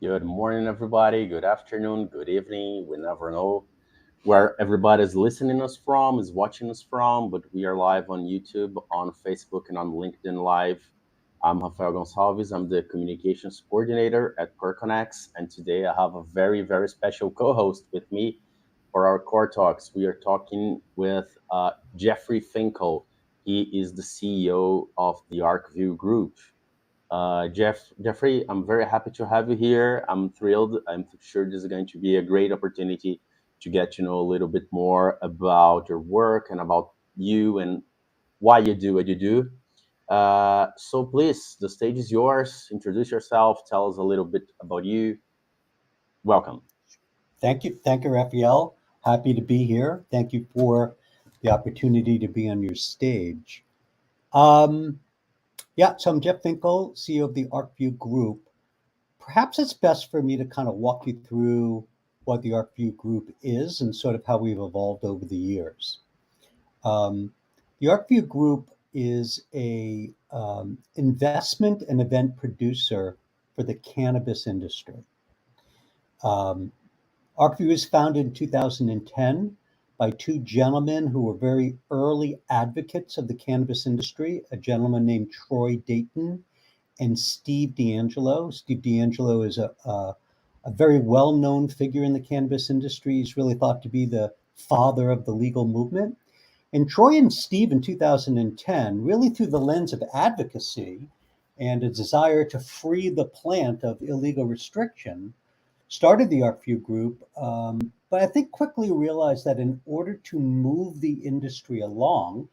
Good morning, everybody. Good afternoon, good evening. We never know where everybody's listening us from, is watching us from, but we are live on YouTube, on Facebook, and on LinkedIn Live. I'm Rafael Gonçalves. I'm the communications coordinator at KoreTalkX, and today I have a very, very special co-host with me for our Core Talks. We are talking with Jeffrey Finkel. He is the CEO of the Arcview Group. Jeffrey, I'm very happy to have you here. I'm thrilled. I'm sure this is going to be a great opportunity to get to know a little bit more about your work and about you and why you do what you do. So please, the stage is yours. Introduce yourself. Tell us a little bit about you. Welcome. Thank you, Raphael. Happy to be here. Thank you for the opportunity to be on your stage. Um, so I'm Jeff Finkel, CEO of the Arcview Group. Perhaps it's best for me to kind of walk you through what the Arcview Group is and sort of how we've evolved over the years. Um, the Arcview Group is a investment and event producer for the cannabis industry. Um, Arcview was founded in 2010 by two gentlemen who were very early advocates of the cannabis industry, a gentleman named Troy Dayton and Steve D'Angelo. Steve D'Angelo is a very well-known figure in the cannabis industry. He's really thought to be the father of the legal movement. And Troy and Steve in 2010, really through the lens of advocacy and a desire to free the plant of illegal restriction, started the Arcview Group, but I think quickly realized that in order to move the industry along,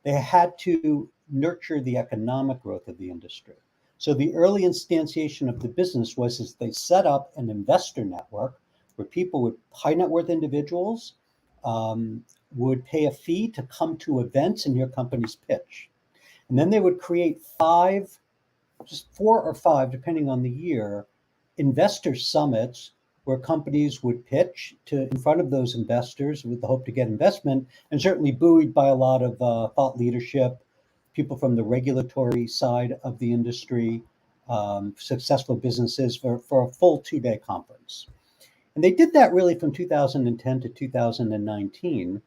they had to nurture the economic growth of the industry. So the early instantiation of the business was as they set up an investor network where people would, high net worth individuals, would pay a fee to come to events and hear companies pitch. And then they would create just 4 or 5, depending on the year, investor summits where companies would pitch to in front of those investors with the hope to get investment, and certainly buoyed by a lot of thought leadership, people from the regulatory side of the industry, successful businesses for a full 2-day conference. And they did that really from 2010 to 2019,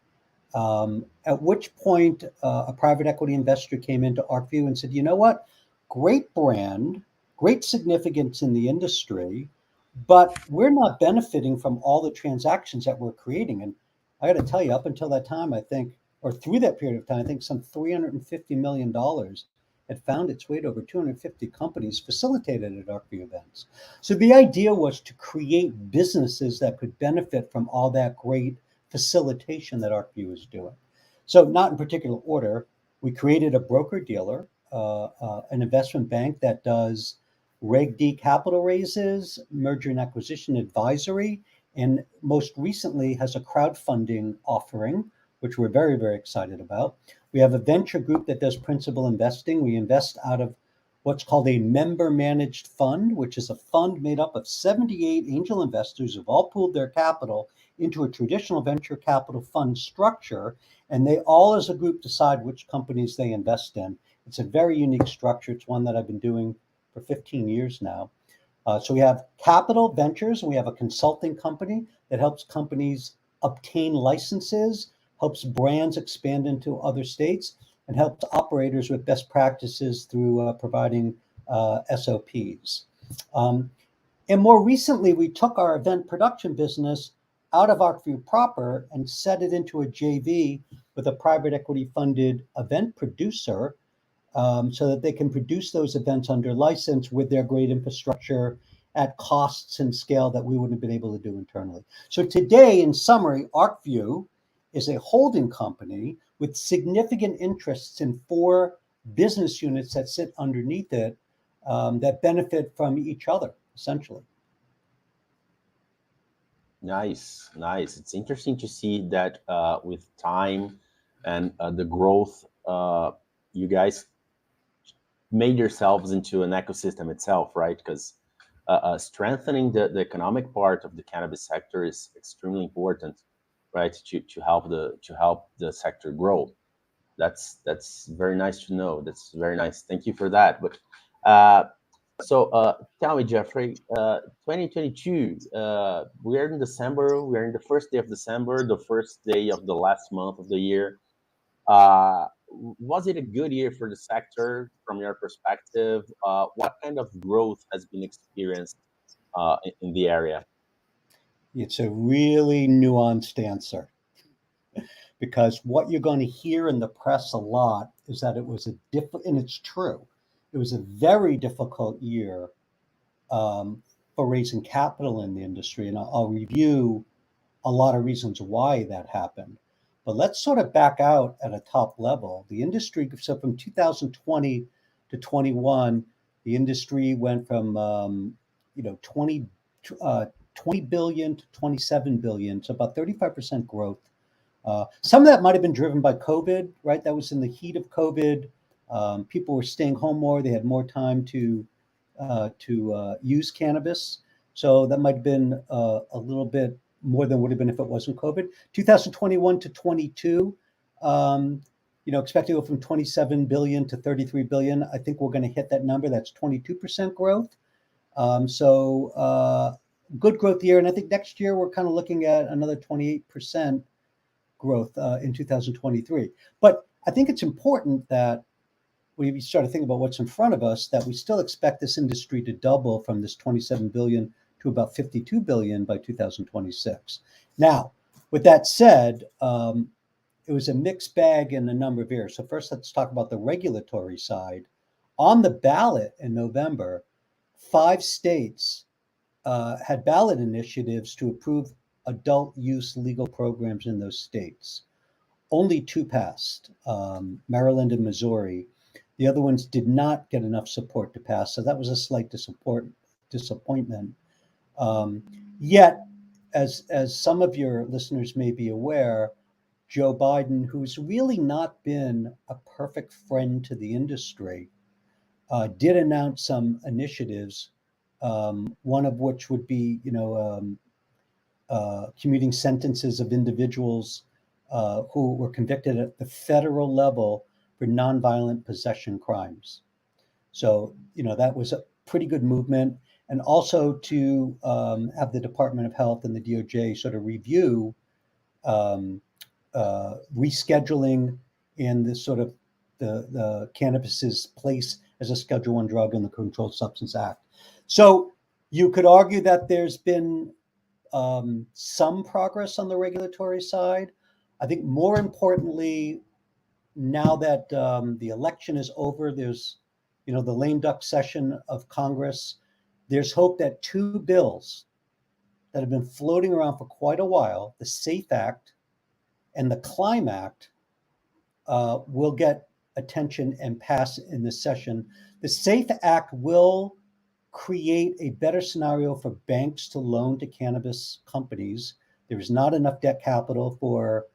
at which point a private equity investor came into Arcview and said, you know what, great brand, great significance in the industry, but we're not benefiting from all the transactions that we're creating. And I got to tell you, up until that time, I think, or through that period of time, I think some $350 million had found its way to over 250 companies facilitated at Arcview events. So the idea was to create businesses that could benefit from all that great facilitation that Arcview is doing. So not in particular order, we created a broker-dealer, an investment bank that does Reg D capital raises, merger and acquisition advisory, and most recently has a crowdfunding offering, which we're very, very excited about. We have a venture group that does principal investing. We invest out of what's called a member managed fund, which is a fund made up of 78 angel investors who've all pooled their capital into a traditional venture capital fund structure. And they all as a group decide which companies they invest in. It's a very unique structure. It's one that I've been doing for 15 years now. So we have capital ventures, and we have a consulting company that helps companies obtain licenses, helps brands expand into other states, and helps operators with best practices through providing SOPs. And more recently, we took our event production business out of Arcview proper and set it into a JV with a private equity funded event producer, so that they can produce those events under license with their great infrastructure at costs and scale that we wouldn't have been able to do internally. So today, in summary, Arcview is a holding company with significant interests in 4 business units that sit underneath it, that benefit from each other, essentially. Nice, nice. It's interesting to see that with time and the growth, you guys made yourselves into an ecosystem itself, right? Because strengthening the economic part of the cannabis sector is extremely important, right? To help the sector grow. That's very nice to know. That's very nice. Thank you for that. But So, tell me, Jeffrey, 2022, we're in December, we're in the first day of December, the first day of the last month of the year. Was it a good year for the sector from your perspective? What kind of growth has been experienced in the area? It's a really nuanced answer because what you're going to hear in the press a lot is that it was and it's true, it was a very difficult year um, for raising capital in the industry. And I'll review a lot of reasons why that happened. But let's sort of back out at a top level. The industry, so from 2020 to 21, the industry went from 20 uh, 20 billion to 27 billion, so about 35% growth. Some of that might have been driven by COVID, right? That was in the heat of COVID. People were staying home more; they had more time to use cannabis. So that might have been a little bit more than would have been if it wasn't COVID. 2021 to 22, expecting to go from 27 billion to 33 billion. I think we're going to hit that number. That's 22% growth. Good growth year. And I think next year we're kind of looking at another 28% growth in 2023. But I think it's important that we start to think about what's in front of us, that we still expect this industry to double from this 27 billion to about 52 billion by 2026. Now, with that said, it was a mixed bag in a number of areas. So first, let's talk about the regulatory side. On the ballot in November, 5 states had ballot initiatives to approve adult use legal programs in those states. Only two passed, Maryland and Missouri. The other ones did not get enough support to pass, so that was a slight disappointment. Um, Yet, as some of your listeners may be aware, Joe Biden, who's really not been a perfect friend to the industry, did announce some initiatives. One of which would be, commuting sentences of individuals who were convicted at the federal level for nonviolent possession crimes. So, that was a pretty good movement. And also to have the Department of Health and the DOJ sort of review rescheduling in the sort of the cannabis's place as a Schedule One drug in the Controlled Substance Act. So you could argue that there's been some progress on the regulatory side. I think more importantly, now that the election is over, there's, the lame duck session of Congress. There's hope that two bills that have been floating around for quite a while, the SAFE Act and the Climb Act, will get attention and pass in this session. The SAFE Act will create a better scenario for banks to loan to cannabis companies. There is not enough debt capital for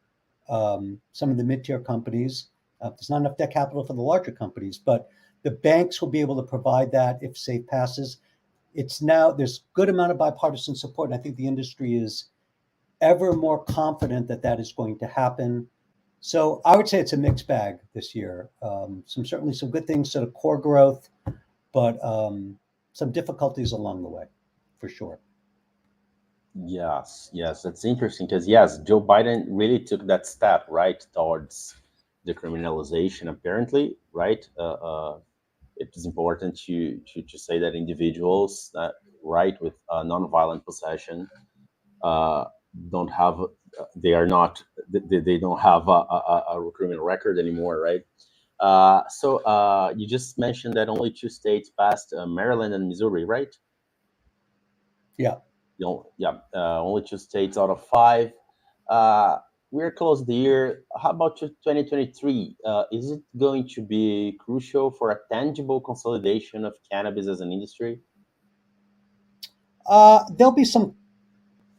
some of the mid-tier companies. There's not enough debt capital for the larger companies, but the banks will be able to provide that if SAFE passes. There's good amount of bipartisan support, and I think the industry is ever more confident that that is going to happen. So I would say it's a mixed bag this year. Certainly some good things, sort of core growth, but some difficulties along the way, for sure. Yes, yes, that's interesting because yes, Joe Biden really took that step right towards decriminalization. Apparently, right? It is important to say that individuals that right with nonviolent possession uh, don't have they are not they don't have a criminal record anymore, right? You just mentioned that only two states passed, Maryland and Missouri, right? Yeah. Yeah, only two states out of five. Uh, we're close to the year. How about 2023? Is it going to be crucial for a tangible consolidation of cannabis as an industry? Uh, there'll be some.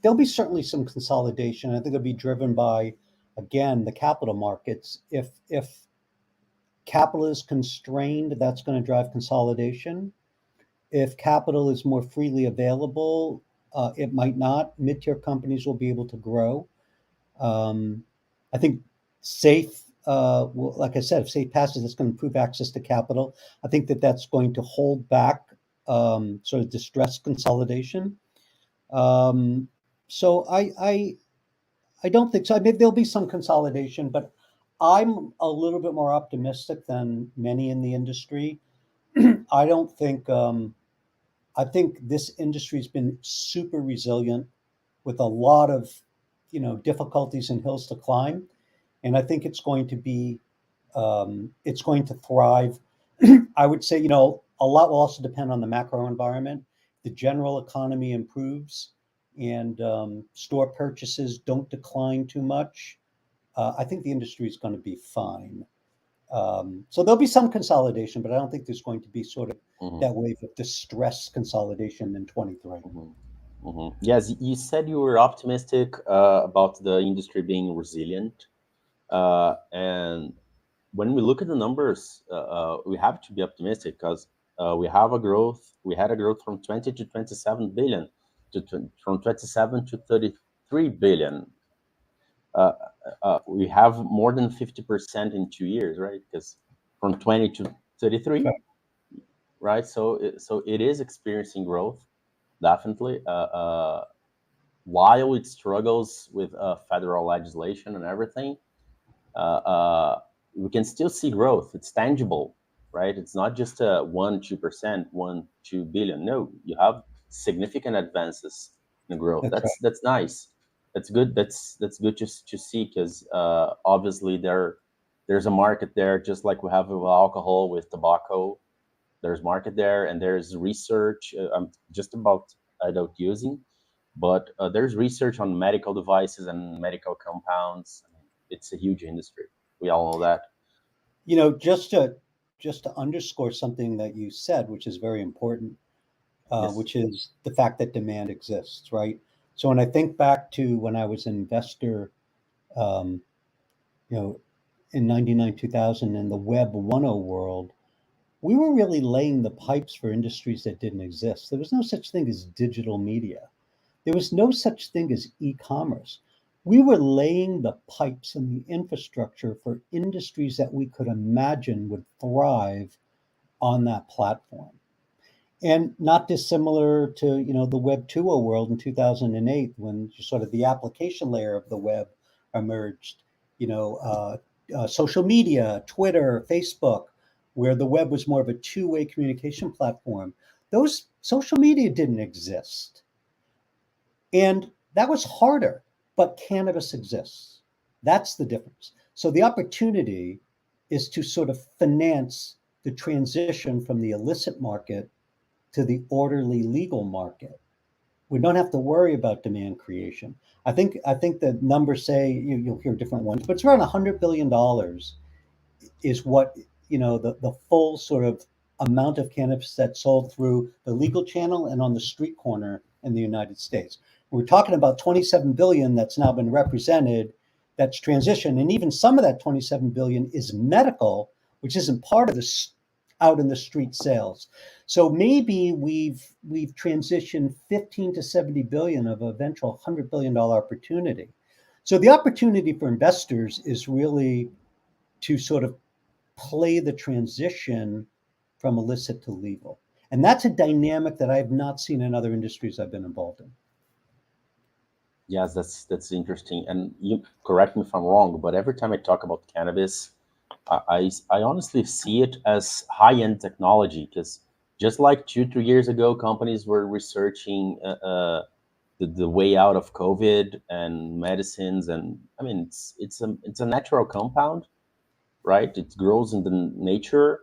There'll be certainly some consolidation. I think it'll be driven by, again, the capital markets. If capital is constrained, that's going to drive consolidation. If capital is more freely available, it might not. Mid-tier companies will be able to grow. Um, I think SAFE, like I said, if SAFE passes, it's going to improve access to capital. I think that that's going to hold back sort of distress consolidation. Um, so I don't think so. I mean, there'll be some consolidation, but I'm a little bit more optimistic than many in the industry. I don't think. I think this industry's been super resilient with a lot of, difficulties and hills to climb, and I think it's going to thrive. I would say, a lot will also depend on the macro environment. The general economy improves, and store purchases don't decline too much. I think the industry is going to be fine. So there'll be some consolidation, but I don't think there's going to be sort of Hmm. that wave of distress consolidation in 23. Hmm. Hmm. Yes, you said you were optimistic about the industry being resilient, and when we look at the numbers, we have to be optimistic because we have a growth. We had a growth from 20 to 27 billion, from 27 to 33 billion. Uh, we have more than 50% in 2 years, right? Because from 20 to 33, right? So it is experiencing growth, definitely. While it struggles with federal legislation and everything, uh, uh, we can still see growth. It's tangible, right? It's not just a 1, 2%, 1, 2 billion. No, you have significant advances in growth. That's right. That's nice. That's good. That's good to see because obviously there's a market there, just like we have with alcohol, with tobacco. There's market there, and there's research. Just about adult using, but there's research on medical devices and medical compounds. It's a huge industry. We all know that. You know, just to underscore something that you said, which is very important, Yes. which is the fact that demand exists, right? So when I think back to when I was an investor, um, you know, in 99, 2000 in the Web 1.0 world, we were really laying the pipes for industries that didn't exist. There was no such thing as digital media. There was no such thing as e-commerce. We were laying the pipes and the infrastructure for industries that we could imagine would thrive on that platform. And not dissimilar to, the Web 2.0 world in 2008, when sort of the application layer of the web emerged, you know, uh, social media, Twitter, Facebook, where the web was more of a two-way communication platform. Those social media didn't exist. And that was harder, but cannabis exists. That's the difference. So the opportunity is to sort of finance the transition from the illicit market to the orderly legal market. We don't have to worry about demand creation. I think the numbers say, you'll hear different ones, but it's around $100 billion is what, the full sort of amount of cannabis that's sold through the legal channel and on the street corner in the United States. We're talking about 27 billion that's now been represented, that's transitioned, and even some of that 27 billion is medical, which isn't part of this out in the street sales. So maybe we've transitioned 15 to 70 billion of eventual $100 billion opportunity. So the opportunity for investors is really to sort of play the transition from illicit to legal. And that's a dynamic that I've not seen in other industries I've been involved in. Yes, that's interesting. And you correct me if I'm wrong, but every time I talk about cannabis, I honestly see it as high-end technology because just like 2, 3 years ago, companies were researching the way out of COVID and medicines, and I mean it's a natural compound, right? It grows in the nature,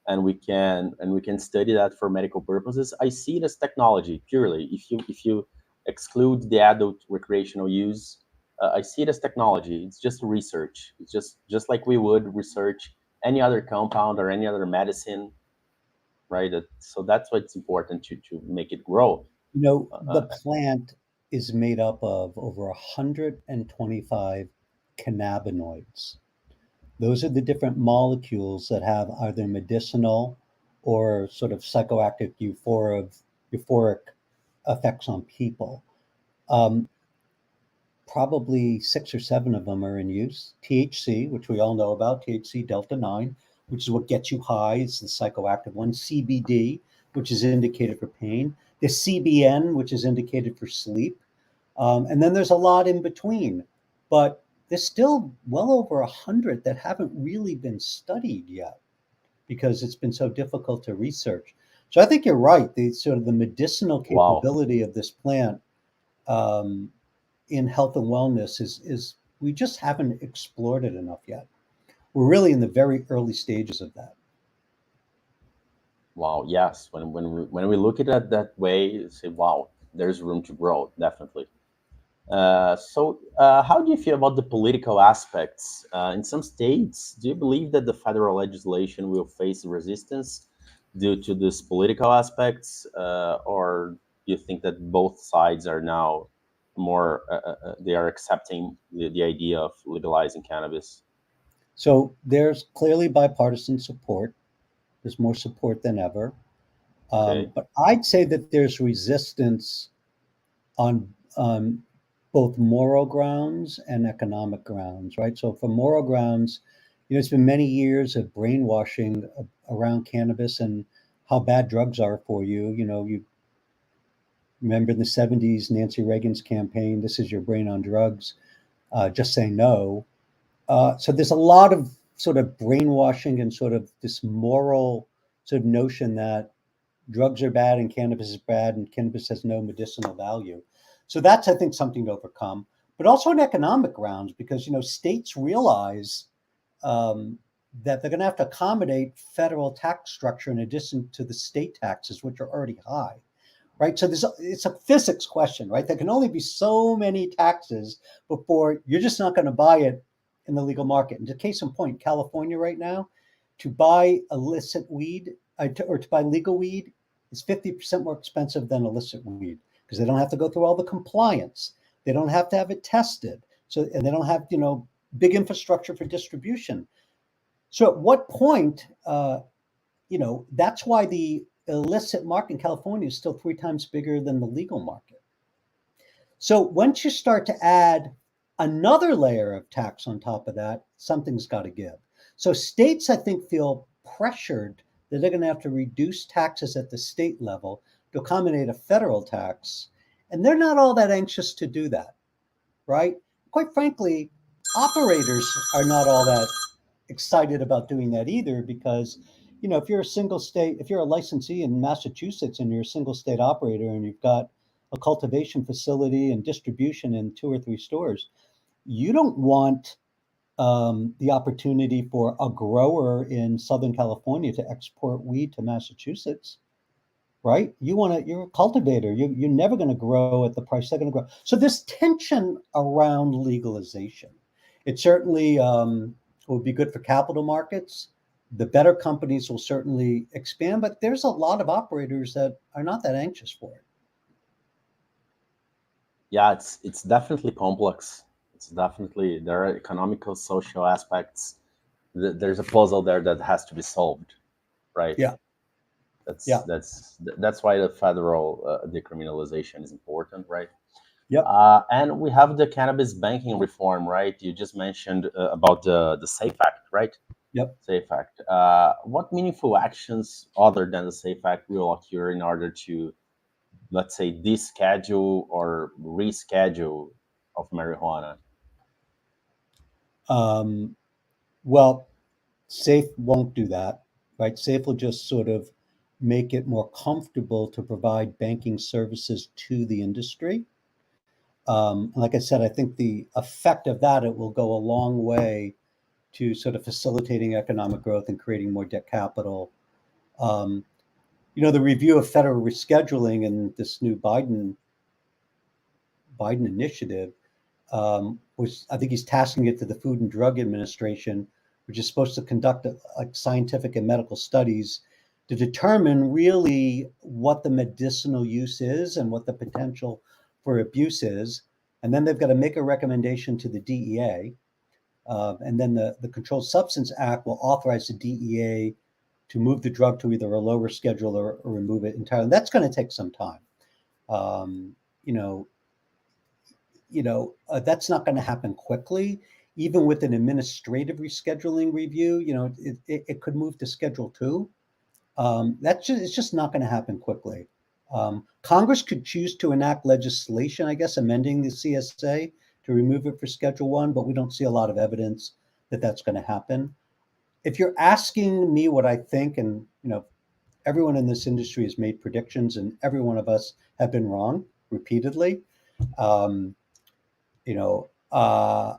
and we can study that for medical purposes. I see it as technology purely. If you exclude the adult recreational use, I see it as technology. It's just research. It's just like we would research any other compound or any other medicine, right? So that's why it's important to make it grow. The plant is made up of over 125 cannabinoids. Those are the different molecules that have either medicinal or sort of psychoactive euphoric effects on people. Um, Probably six or seven of them are in use. THC, which we all know about, THC Delta 9, which is what gets you high, it's the psychoactive one. CBD, which is indicated for pain, the CBN, which is indicated for sleep, and then there's a lot in between. But there's still well over 100 that haven't really been studied yet because it's been so difficult to research. So I think you're right. The sort of the medicinal Wow. capability of this plant um, in health and wellness is we just haven't explored it enough yet. We're really in the very early stages of that. Wow. Yes. When we look at it that way, say, wow, there's room to grow, definitely. How do you feel about the political aspects? In some states, do you believe that the federal legislation will face resistance due to these political aspects, or do you think that both sides are now more they are accepting the idea of legalizing cannabis? So there's clearly bipartisan support. There's more support than ever. Okay. But I'd say that there's resistance on both moral grounds and economic grounds, right? So for moral grounds, it's been many years of brainwashing around cannabis and how bad drugs are for you. You remember in the 70s, Nancy Reagan's campaign, "This is your brain on drugs, just say no." So there's a lot of sort of brainwashing and sort of this moral sort of notion that drugs are bad and cannabis is bad and cannabis has no medicinal value. So that's, I think, something to overcome, but also on economic grounds because states realize um, that they're going to have to accommodate federal tax structure in addition to the state taxes, which are already high, right? So it's a physics question, right? There can only be so many taxes before you're just not going to buy it in the legal market. And to case in point, California right now, to buy illicit weed or to buy legal weed is 50% more expensive than illicit weed because they don't have to go through all the compliance. They don't have to have it tested. So, and they don't have, big infrastructure for distribution. So at what point, that's why the illicit market in California is still 3 times bigger than the legal market. So once you start to add another layer of tax on top of that, something's got to give. So states, I think, feel pressured that they're going to have to reduce taxes at the state level to accommodate a federal tax. And they're not all that anxious to do that, right? Quite frankly, operators are not all that excited about doing that either because if you're a single state, if you're a licensee in Massachusetts and you're a single state operator and you've got a cultivation facility and distribution in 2 or 3 stores, you don't want the opportunity for a grower in Southern California to export weed to Massachusetts, right? You're a cultivator. You're never going to grow at the price they're going to grow. So there's tension around legalization. It certainly will be good for capital markets. The better companies will certainly expand, but there's a lot of operators that are not that anxious for it. Yeah, it's definitely complex. It's definitely there are economical, social aspects. There's a puzzle there that has to be solved, right? Yeah, That's yeah, that's that's why the federal decriminalization is important, right? yep, And we have the cannabis banking reform, right? You just mentioned about the SAFE Act, right? yep. SAFE Act. What meaningful actions other than the SAFE Act will occur in order to, let's say, deschedule or reschedule of marijuana? Um, well, SAFE won't do that, right? SAFE will just sort of make it more comfortable to provide banking services to the industry. Like I said, I think the effect of that it will go a long way to sort of facilitating economic growth and creating more debt capital. Um, the review of federal rescheduling and this new Biden initiative, which I think he's tasking it to the Food and Drug Administration, which is supposed to conduct like scientific and medical studies to determine really what the medicinal use is and what the potential for abuse is. And then they've got to make a recommendation to the DEA. And then the Controlled Substance Act will authorize the DEA to move the drug to either a lower schedule or remove it entirely. That's going to take some time. Um, you know, that's not going to happen quickly. Even with an administrative rescheduling review, it could move to Schedule 2. It's just not going to happen quickly. Congress could choose to enact legislation, I guess, amending the CSA to remove it for Schedule One, but we don't see a lot of evidence that that's going to happen. If you're asking me what I think, and everyone in this industry has made predictions, and every one of us have been wrong repeatedly. Um, you know, uh,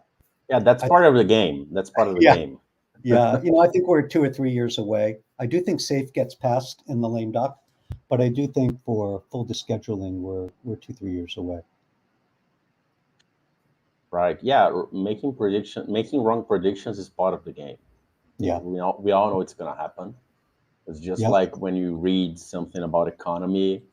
Yeah, that's I, part of the game. That's part of the yeah, game. yeah. I think we're 2 or 3 years away. I do think SAFE gets passed in the lame duck, but I do think for full descheduling, we're 2 3 years away. Right. Yeah, making wrong predictions is part of the game. Yeah, We all know it's gonna happen. It's just yep, like when you read something about economy.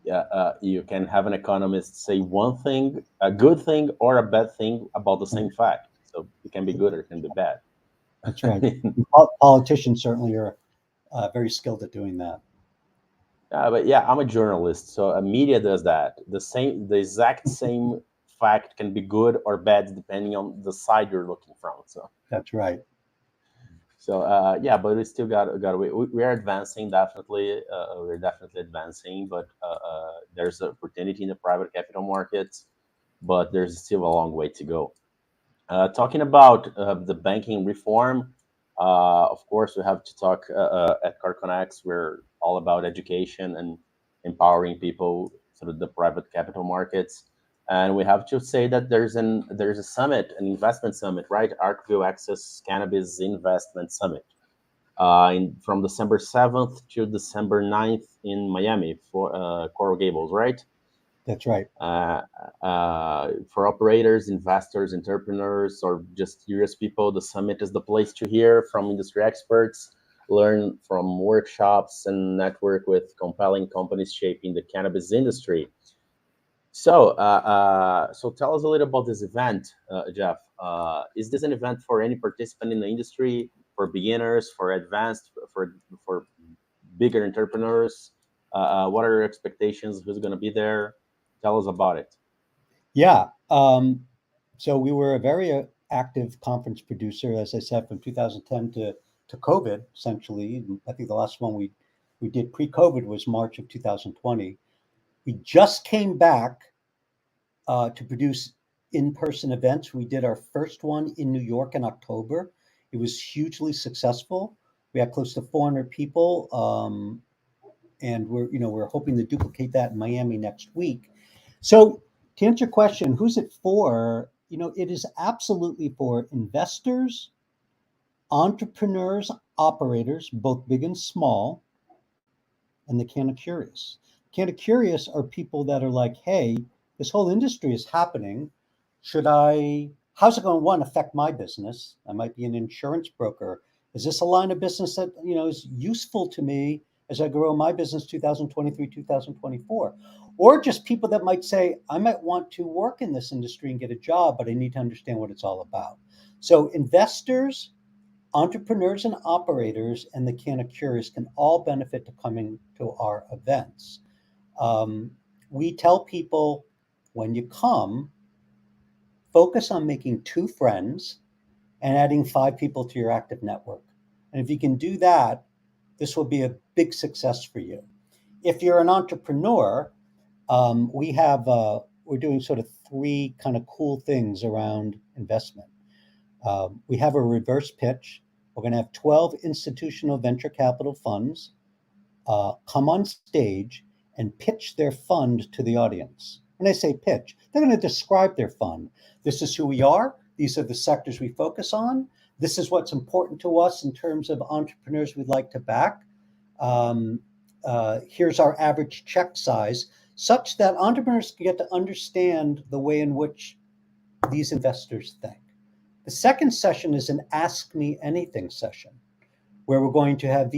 Yeah, you can have an economist say one thing, a good thing or a bad thing about the right. same fact. So it can be good or it can be bad. That's right. Politicians certainly are very skilled at doing that. But yeah, I'm a journalist, so a media does that. The exact same fact can be good or bad depending on the side you're looking from. That's right. Yeah, but we still got we are advancing definitely. We're definitely advancing, but there's opportunity in the private capital markets, but there's still a long way to go. Talking about the banking reform, of course, we have to talk at KoreTalkX. We're all about education and empowering people through the private capital markets. And we have to say that there's a summit, an investment summit, right? Arcview-Access Cannabis Investment Summit, from December 7th to December 9th in Miami for Coral Gables, right? That's right. uh, for operators, investors, entrepreneurs, or just curious people, the summit is the place to hear from industry experts, learn from workshops, and network with compelling companies shaping the cannabis industry. So tell us a little about this event, Jeff. Is this an event for any participant in the industry, for beginners, for advanced, for bigger entrepreneurs? What are your expectations? Who's going to be there? Tell us about it. Yeah. So we were a very active conference producer, as I said, from 2010 to COVID, essentially. I think the last one we did pre-COVID was March of 2020. We just came back to produce in-person events. We did our first one in New York in October. It was hugely successful. We had close to 400 people, and we're hoping to duplicate that in Miami next week. So to answer your question, who's it for? It is absolutely for investors, entrepreneurs, operators, both big and small, and the kind of curious. Kind of curious are people that are like, hey, this whole industry is happening. How's it going to, one, affect my business? I might be an insurance broker. Is this a line of business that, is useful to me as I grow my business 2023, 2024? Or just people that might say, I might want to work in this industry and get a job, but I need to understand what it's all about. So investors, entrepreneurs and operators, and the can of curious can all benefit to coming to our events. Um, we tell people when you come, focus on making 2 friends and adding 5 people to your active network. And if you can do that, this will be a big success for you. If you're an entrepreneur, we're doing sort of 3 kind of cool things around investment. We have a reverse pitch. We're going to have 12 institutional venture capital funds come on stage and pitch their fund to the audience. When I say pitch, they're going to describe their fund. This is who we are. These are the sectors we focus on. This is what's important to us in terms of entrepreneurs we'd like to back. Um, Here's our average check size, such that entrepreneurs can get to understand the way in which these investors think. The second session is an Ask Me Anything session, where we're going to have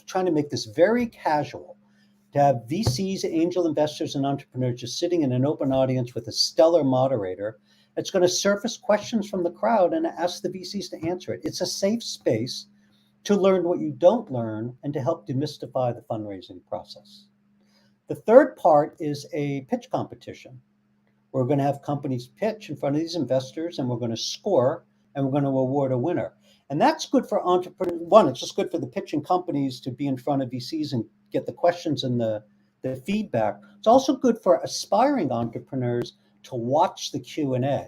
trying to make this very casual, to have VCs, angel investors, and entrepreneurs just sitting in an open audience with a stellar moderator that's going to surface questions from the crowd and ask the VCs to answer it. It's a safe space to learn what you don't learn and to help demystify the fundraising process. The third part is a pitch competition. We're going to have companies pitch in front of these investors, and we're going to score, and we're going to award a winner. And that's good for entrepreneurs. One, it's just good for the pitching companies to be in front of VCs and get the questions and the feedback. It's also good for aspiring entrepreneurs to watch the Q&A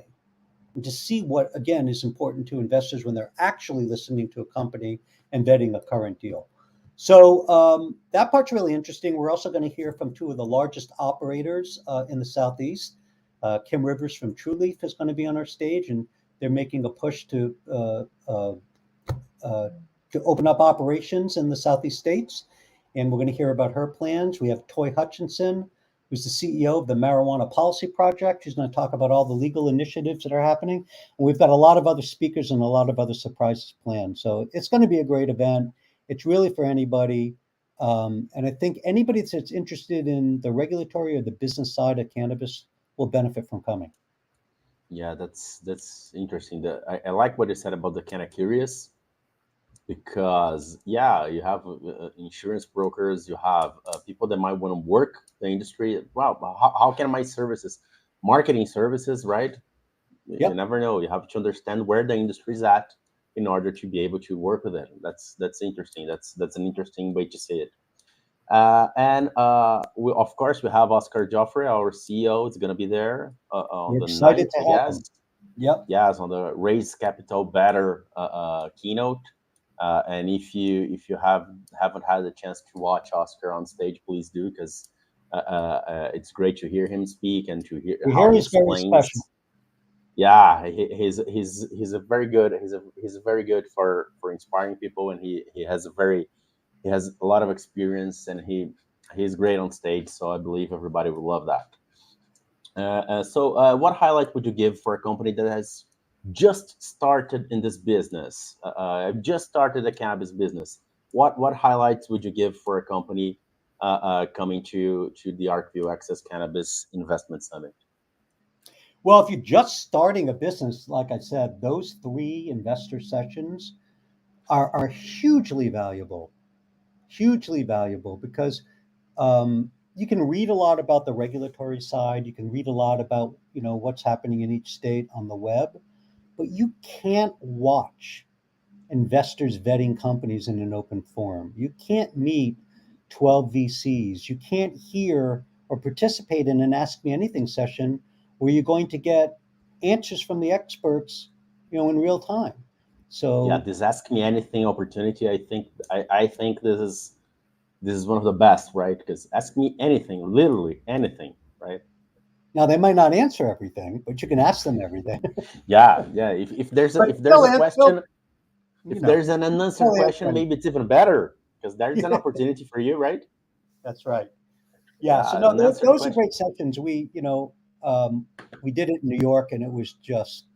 and to see what, again, is important to investors when they're actually listening to a company and vetting a current deal. So that part's really interesting. We're also going to hear from two of the largest operators in the Southeast. Kim Rivers from TrueLeaf is going to be on our stage, and they're making a push to open up operations in the Southeast states. And we're going to hear about her plans. We have Toy Hutchinson, who's the CEO of the Marijuana Policy Project. She's going to talk about all the legal initiatives that are happening. And we've got a lot of other speakers and a lot of other surprises planned. So it's going to be a great event. It's really for anybody. And I think anybody that's interested in the regulatory or the business side of cannabis will benefit from coming. Yeah, that's interesting. I like what you said about the kind of curious, because yeah, you have insurance brokers, you have people that might want to work the industry. Wow, how can my services, marketing services, right? You Yep. never know. You have to understand where the industry is at in order to be able to work with it. That's interesting. That's an interesting way to say it. And we, of course, we have Oscar Joffrey, our CEO. It's going to be there on We're the excited 9th, to I have guess. them. Yep. Yes, on the Raise Capital Better keynote. And if you haven't had the chance to watch Oscar on stage, please do, because it's great to hear him speak and to hear We how hear he he's very special. explains. Yeah, he's a very good he's very good for inspiring people, and he has a lot of experience, and he's great on stage. So I believe everybody will love that. So what highlight would you give for a company that has just started in this business? Just started a cannabis business. What highlights would you give for a company coming to the Arcview Access Cannabis Investment Summit? Well, if you're just starting a business, like I said, those 3 investor sessions are hugely valuable because you can read a lot about the regulatory side. You can read a lot about what's happening in each state on the web, but you can't watch investors vetting companies in an open forum. You can't meet 12 VCs. You can't hear or participate in an Ask Me Anything session where you're going to get answers from the experts, in real time. Yeah, So this Ask Me Anything opportunity. I think this is one of the best, right? Because ask me anything, literally anything, right? now they might not answer everything, but you can ask them everything. Yeah. But If there's a they'll, question, if there's an unanswered they'll answer question, maybe anything. it's even better, because there's an opportunity for you, right? That's right. Yeah. So Yeah, no, unanswered those are question. great sessions. We did it in New York, and it was just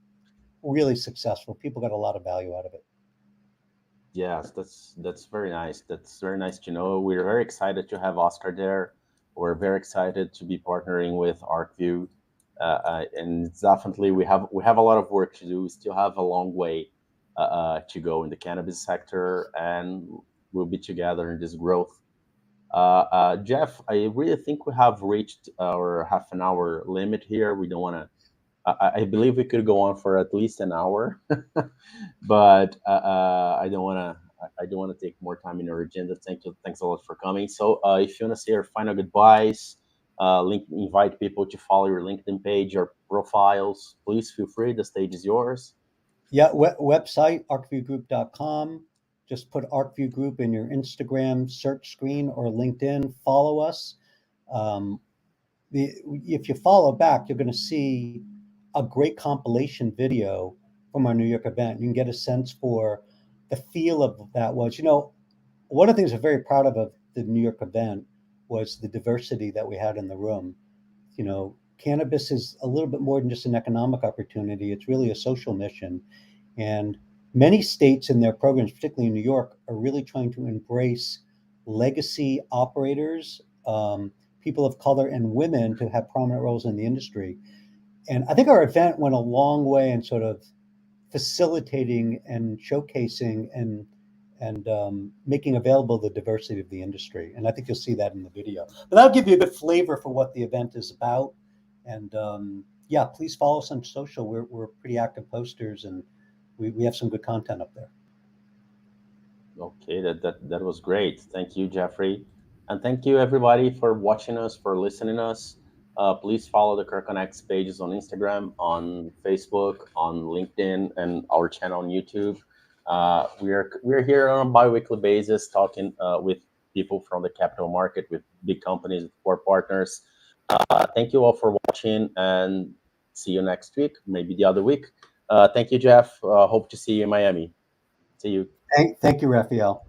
really successful. People got a lot of value out of it. Yes, that's very nice. That's very nice to know. We're very excited to have Oscar there. We're very excited to be partnering with Arcview, and it's definitely we have a lot of work to do. We still have a long way to go in the cannabis sector, and we'll be together in this growth. Jeff, I really think we have reached our half an hour limit here. We don't want to. I believe we could go on for at least an hour, but I don't want to. I don't want to take more time in your agenda. Thank you. Thanks a lot for coming. So, if you want to say your final goodbyes, invite people to follow your LinkedIn page, your profiles. Please feel free. The stage is yours. Yeah, website arcviewgroup.com. Just put Arcview Group in your Instagram search screen or LinkedIn. Follow us. Um, if you follow back, you're going to see a great compilation video from our New York event. You can get a sense for the feel of that was. One of the things I'm very proud of the New York event was the diversity that we had in the room. Cannabis is a little bit more than just an economic opportunity. It's really a social mission. And many states in their programs, particularly in New York, are really trying to embrace legacy operators, people of color, and women to have prominent roles in the industry. And I think our event went a long way in sort of facilitating and showcasing and making available the diversity of the industry. And I think you'll see that in the video. But that'll give you a good flavor for what the event is about. And yeah, please follow us on social. We're pretty active posters, and we have some good content up there. Okay, that was great. Thank you, Jeffrey, and thank you everybody for watching us, for listening us. Please follow the KoreConnect pages on Instagram, on Facebook, on LinkedIn, and our channel on YouTube. We're here on a biweekly basis, talking with people from the capital market, with big companies, for partners. Thank you all for watching, and see you next week, maybe the other week. Thank you, Jeff. Hope to see you in Miami. See you. Thank you, Raphael.